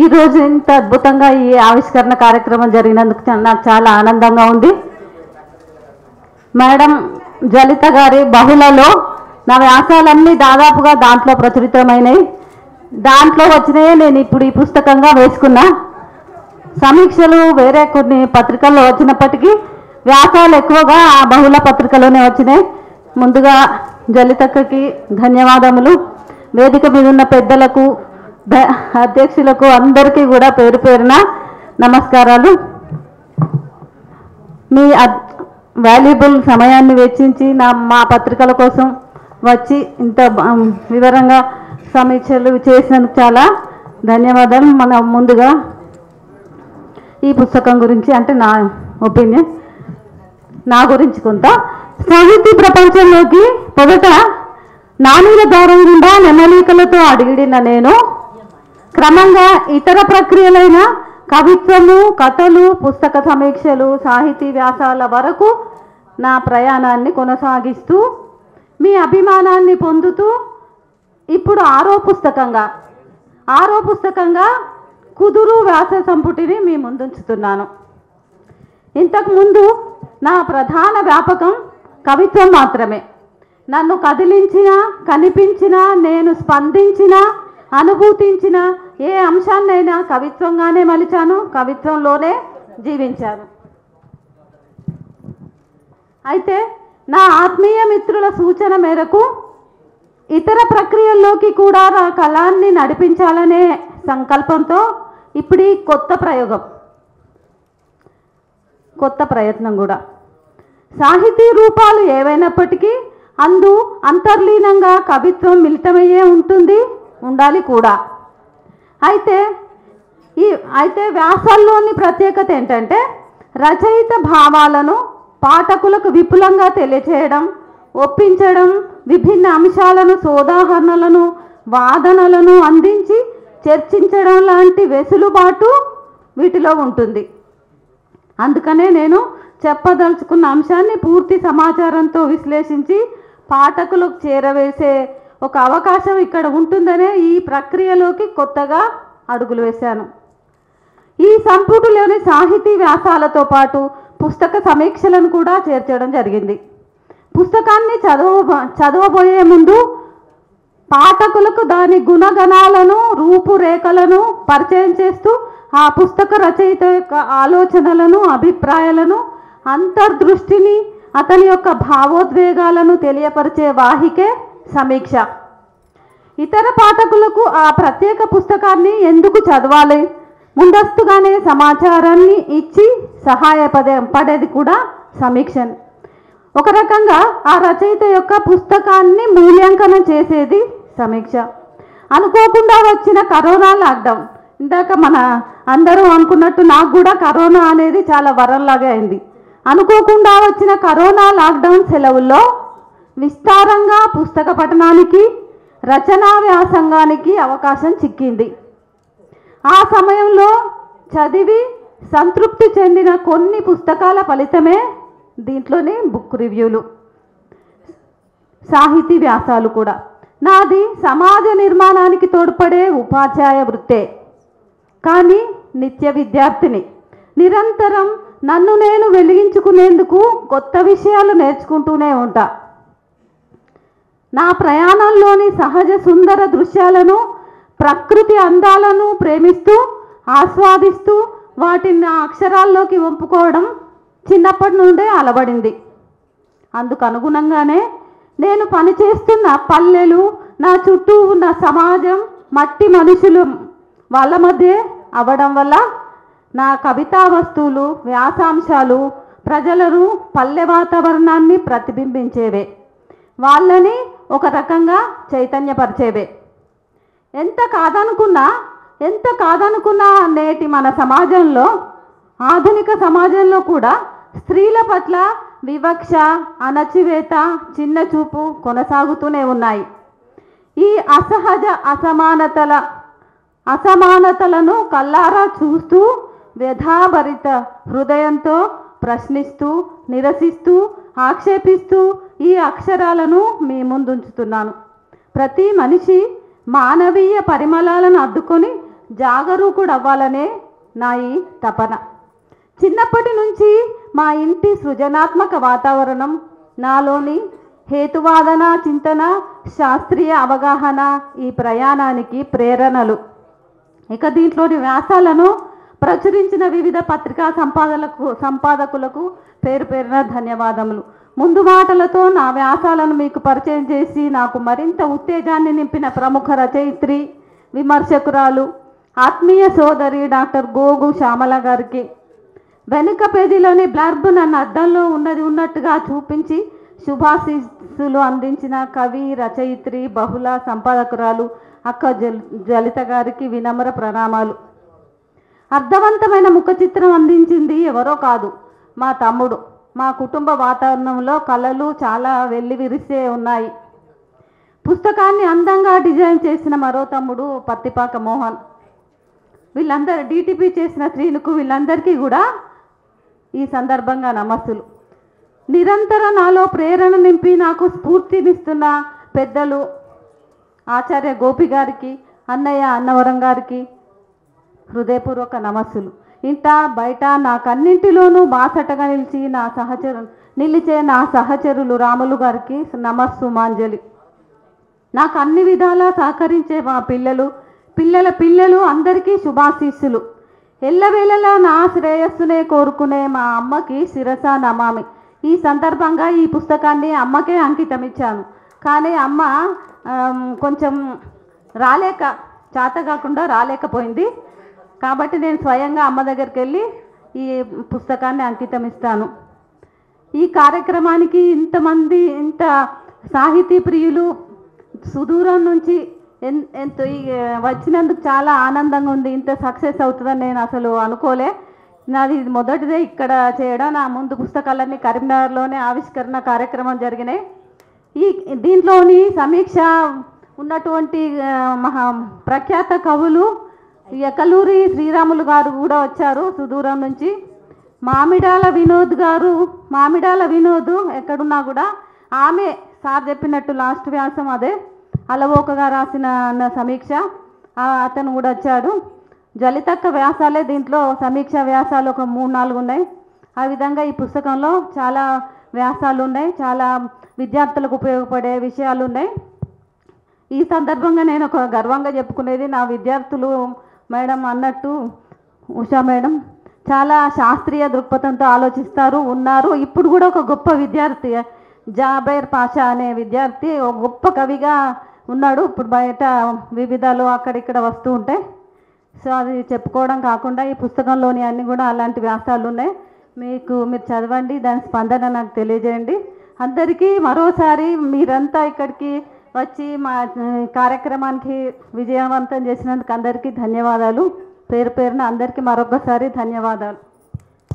ఈరోజు ఇంత అద్భుతంగా ఈ ఆవిష్కరణ కార్యక్రమం జరిగినందుకు నాకు చాలా ఆనందంగా ఉంది. మేడం జలిత గారి బహుళలో నా వ్యాసాలన్నీ దాదాపుగా దాంట్లో ప్రచురితమైనవి. దాంట్లో వచ్చినాయే నేను ఇప్పుడు ఈ పుస్తకంగా వేసుకున్నా. సమీక్షలు వేరే కొన్ని పత్రికల్లో వచ్చినప్పటికీ వ్యాసాలు ఎక్కువగా ఆ బహుళ పత్రికలోనే వచ్చినాయి. ముందుగా జలితక్కకి ధన్యవాదములు. వేదిక మీద ఉన్న పెద్దలకు, అధ్యక్షులకు అందరికీ కూడా పేరు పేరున నమస్కారాలు. మీ వాల్యుబుల్ సమయాన్ని వెచ్చించి మా పత్రికల కోసం వచ్చి ఇంత వివరంగా సమీక్షలు చేసినందుకు చాలా ధన్యవాదాలు. మన ముందుగా ఈ పుస్తకం గురించి అంటే నా ఒపీనియన్, నా గురించి కొంత సాహితీ ప్రపంచంలోకి మొదట నాణ్యుల దారం గుండా నెమలికలతో అడిగిడిన నేను క్రమంగా ఇతర ప్రక్రియలైన కవిత్వము, కథలు, పుస్తక సమీక్షలు, సాహితీ వ్యాసాల వరకు నా ప్రయాణాన్ని కొనసాగిస్తూ మీ అభిమానాన్ని పొందుతూ ఇప్పుడు ఆరో పుస్తకంగా కుదురు వ్యాస సంపుటిని మీ ముందుంచుతున్నాను. ఇంతకుముందు నా ప్రధాన వ్యాపకం కవిత్వం మాత్రమే. నన్ను కదిలించిన, కనిపించిన, నేను స్పందించిన, అనుభూతించిన ఏ అంశాన్నైనా కవిత్వంగానే మలిచాను, కవిత్వంలోనే జీవించాను. అయితే నా ఆత్మీయ మిత్రుల సూచన మేరకు ఇతర ప్రక్రియల్లోకి కూడా నా కళాన్ని నడిపించాలనే సంకల్పంతో ఇప్పుడు ఈ కొత్త ప్రయత్నం కూడా సాహితీ రూపాలు ఏవైనప్పటికీ అంతర్లీనంగా కవిత్వం మిళితమయ్యే ఉండాలి కూడా. అయితే వ్యాసాల్లోని ప్రత్యేకత ఏంటంటే రచయిత భావాలను పాఠకులకు విపులంగా తెలియచేయడం, ఒప్పించడం, విభిన్న అంశాలను, సోదాహరణలను, వాదనలను అందించి చర్చించడం లాంటి వెసులుబాటు వీటిలో ఉంటుంది. అందుకనే నేను చెప్పదలుచుకున్న అంశాన్ని పూర్తి సమాచారంతో విశ్లేషించి పాఠకులకు చేరవేసే ఒక అవకాశం ఇక్కడ ఉంటుందనే ఈ ప్రక్రియలోకి కొత్తగా అడుగులు వేశాను. ఈ సంపుటిలోని సాహితీ వ్యాసాలతో పాటు పుస్తక సమీక్షలను కూడా చేర్చడం జరిగింది. పుస్తకాన్ని చదవబోయే ముందు పాఠకులకు దాని గుణగణాలను, రూపురేఖలను పరిచయం చేస్తూ ఆ పుస్తక రచయిత యొక్క ఆలోచనలను, అభిప్రాయాలను, అంతర్దృష్టిని, అతని యొక్క భావోద్వేగాలను తెలియపరిచే వాహికే సమీక్ష. ఇతర పాఠకులకు ఆ ప్రత్యేక పుస్తకాన్ని ఎందుకు చదవాలి, ముందస్తుగానే సమాచారాన్ని ఇచ్చి సహాయపడేది కూడా సమీక్షను. ఒక రకంగా ఆ రచయిత యొక్క పుస్తకాన్ని మూల్యాంకనం చేసేది సమీక్ష. అనుకోకుండా వచ్చిన కరోనా లాక్డౌన్, ఇందాక మన అందరూ అనుకున్నట్టు నాకు కూడా కరోనా అనేది చాలా వరంలాగా అయింది. అనుకోకుండా వచ్చిన కరోనా లాక్డౌన్ సెలవుల్లో విస్తారంగా పుస్తక పఠనానికి, రచనా వ్యాసంగానికి అవకాశం చిక్కింది. ఆ సమయంలో చదివి సంతృప్తి చెందిన కొన్ని పుస్తకాల ఫలితమే దీంట్లోనే బుక్ రివ్యూలు, సాహితీ వ్యాసాలు కూడా. నాది సమాజ నిర్మాణానికి తోడ్పడే ఉపాధ్యాయ వృత్తే, కానీ నిత్య విద్యార్థిని. నిరంతరం నన్ను నేను వెలిగించుకునేందుకు కొత్త విషయాలు నేర్చుకుంటూనే ఉంటా. నా ప్రయాణంలోని సహజ సుందర దృశ్యాలను, ప్రకృతి అందాలను ప్రేమిస్తూ, ఆస్వాదిస్తూ వాటిని నా అక్షరాల్లోకి వంపుకోవడం చిన్నప్పటి నుండే అలవడింది. అందుకు అనుగుణంగానే నేను పనిచేస్తున్న పల్లెలు, నా చుట్టూ ఉన్న సమాజం, మట్టి మనుషులు వాళ్ళ మధ్య అవ్వడం వల్ల నా కవితా వస్తువులు, వ్యాసాంశాలు ప్రజలను, పల్లె వాతావరణాన్ని ప్రతిబింబించేవే, వాళ్ళని ఒక రకంగా చైతన్యపరిచేవే. ఎంత కాదనుకున్నా నేటి మన సమాజంలో, ఆధునిక సమాజంలో కూడా స్త్రీల పట్ల వివక్ష, అణచివేత, చిన్న చూపు కొనసాగుతూనే ఉన్నాయి. ఈ అసమానతలను కల్లారా చూస్తూ వ్యధాభరిత హృదయంతో ప్రశ్నిస్తూ, నిరసిస్తూ, ఆక్షేపిస్తూ ఈ అక్షరాలను మీ ముందుంచుతున్నాను. ప్రతి మనిషి మానవీయ పరిమళాలను అద్దుకొని జాగరూకుడు అవ్వాలనే నా ఈ తపన. చిన్నప్పటి నుంచి మా ఇంటి సృజనాత్మక వాతావరణం నాలోని హేతువాదన చింతన శాస్త్రీయ అవగాహన ఈ ప్రయాణానికి ప్రేరణలు. ఇక దీంట్లోని వ్యాసాలను ప్రచురించిన వివిధ పత్రికా సంపాదకులకు పేరు పేరున ధన్యవాదములు. ముందు మాటలతో నా వ్యాసాలను మీకు పరిచయం చేసి నాకు మరింత ఉత్తేజాన్ని నింపిన ప్రముఖ రచయిత్రి విమర్శకురాలు ఆత్మీయ సోదరి డాక్టర్ గోగు శ్యామల గారికి, వెనుక పేజీలోని బ్లర్బ్ నన్ను అద్దంలో ఉన్నది ఉన్నట్టుగా చూపించి శుభాశీస్సులు అందించిన కవి రచయిత్రి బహుళ సంపాదకురాలు అక్క జలిత గారికి వినమ్ర ప్రణామాలు. అర్థవంతమైన ముఖ చిత్రం అందించింది ఎవరో కాదు, మా తమ్ముడు. మా కుటుంబ వాతావరణంలో కళలు చాలా వెల్లివిరిసే ఉన్నాయి. పుస్తకాన్ని అందంగా డిజైన్ చేసిన మరో తమ్ముడు పత్తిపాక మోహన్. వీళ్ళందరూ డిటిపి చేసిన శ్రీనుకు వీళ్ళందరికీ కూడా ఈ సందర్భంగా నమస్సులు. నిరంతరం నాలో ప్రేరణ నింపి నాకు స్ఫూర్తినిస్తున్న పెద్దలు ఆచార్య గోపి గారికి, అన్నయ్య అన్నవరం గారికి హృదయపూర్వక నమస్సులు. ఇంట బయట నాకన్నింటిలోనూ బాసటగా నిలిచే నా సహచరులు రాములు గారికి నమస్సుమాంజలి. నాకు అన్ని విధాలా సహకరించే మా పిల్లలు అందరికీ శుభాశీస్సులు. ఎల్లవేళలా నా శ్రేయస్సునే కోరుకునే మా అమ్మకి శిరస నమామి. ఈ సందర్భంగా ఈ పుస్తకాన్ని అమ్మకే అంకితం ఇచ్చాను. కానీ అమ్మ కొంచెం చేతకాకుండా రాలేకపోయింది. కాబట్టి నేను స్వయంగా అమ్మ దగ్గరికి వెళ్ళి ఈ పుస్తకాన్ని అంకితం ఇస్తాను. ఈ కార్యక్రమానికి ఇంత సాహితీ ప్రియులు సుదూరం నుంచి ఎంత వచ్చినందుకు చాలా ఆనందంగా ఉంది. ఇంత సక్సెస్ అవుతుందని నేను అసలు అనుకోలే. నాది మొదటిదే ఇక్కడ చేయడం. నా ముందు పుస్తకాలన్నీ కరీంనగర్లోనే ఆవిష్కరణ కార్యక్రమం జరిగినాయి. దీంట్లోని సమీక్ష ఉన్నటువంటి ప్రఖ్యాత కవులు ఎకలూరి శ్రీరాములు గారు కూడా వచ్చారు సుదూరం నుంచి. మామిడాల వినోద్ ఎక్కడున్నా కూడా ఆమె సార్ చెప్పినట్టు లాస్ట్ వ్యాసం అదే అలవోకగా రాసిన సమీక్ష, అతను కూడా వచ్చాడు. జలితక్క వ్యాసాలే దీంట్లో సమీక్ష వ్యాసాలు ఒక 3-4 ఉన్నాయి. ఆ విధంగా ఈ పుస్తకంలో చాలా వ్యాసాలు ఉన్నాయి, చాలా విద్యార్థులకు ఉపయోగపడే విషయాలు ఉన్నాయి. ఈ సందర్భంగా నేను ఒక గర్వంగా చెప్పుకునేది, నా విద్యార్థులు మేడం అన్నట్టు ఉషా మేడం చాలా శాస్త్రీయ దృక్పథంతో ఉన్నారు. ఇప్పుడు కూడా ఒక గొప్ప విద్యార్థి జాబైర్ పాషా అనే విద్యార్థి ఒక గొప్ప కవిగా ఉన్నాడు. ఇప్పుడు బయట వివిధాలు అక్కడిక్కడ వస్తూ ఉంటాయి. సో అది చెప్పుకోవడం కాకుండా ఈ పుస్తకంలోని అన్నీ కూడా అలాంటి వ్యాసాలు ఉన్నాయి. మీరు చదవండి, దాని స్పందన నాకు తెలియజేయండి. అందరికీ మరోసారి మీరంతా ఇక్కడికి వచ్చి మా కార్యక్రమానికి విజయవంతం చేసినందుకు అందరికీ ధన్యవాదాలు. పేరు పేరున అందరికీ మరొకసారి ధన్యవాదాలు.